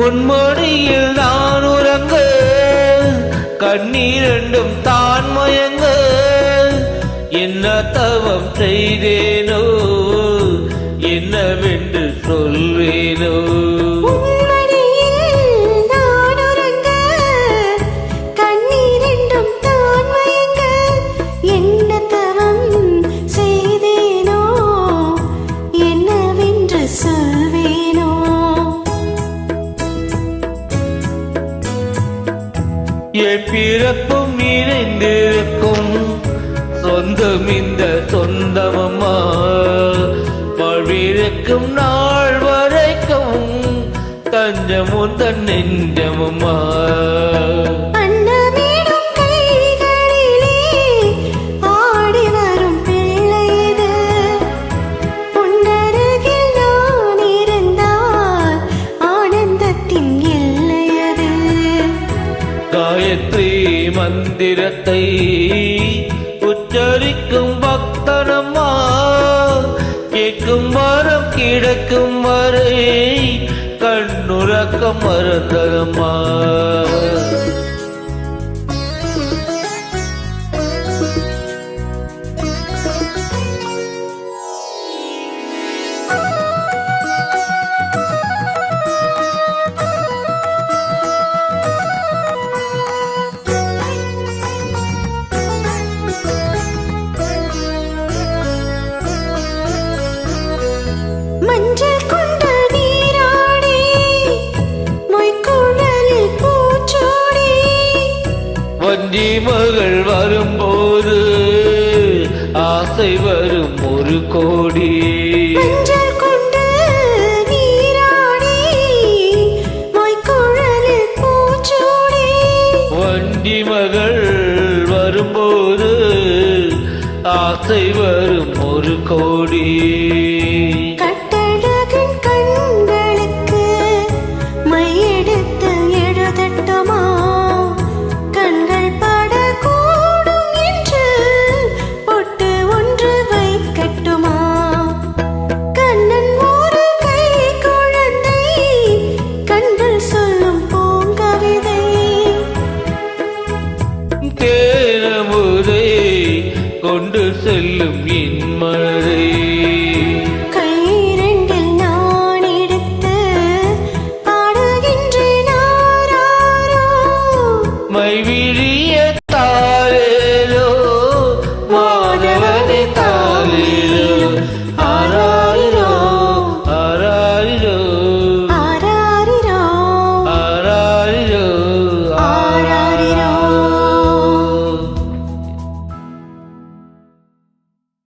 உன்மடியில் நான் உறங்க கண்ணீரண்டும் தான் மயங்க என்ன தவம் செய்தேனோ என்னவென்று சொல்வேனோ என் பிறப்பும் நிறைந்திருக்கும் சொந்தம் இந்த சொந்தமம்மா வாழ்விருக்கும் நாள் வரைக்கும் தஞ்சமும் தன் நெஞ்சமம்மா காயத்ரி மந்திரத்தை உச்சரிக்கும் பக்தனம்மா கேட்கும் வரம் கிடக்கும் வரை கண்ணுறக்கம் மறந்ததம்மா வஞ்சி மகள் வரும்போது ஆசை வரும் ஒரு கோடி வஞ்சி மகள் வரும்போது ஆசை வரும் ஒரு கோடி கொண்டு செல்லும் என் மனதை கைரண்டில் நான் எடுத்து பாடுகின்றேன் மைவிழிய தாரேலோ மாதவனே தாரே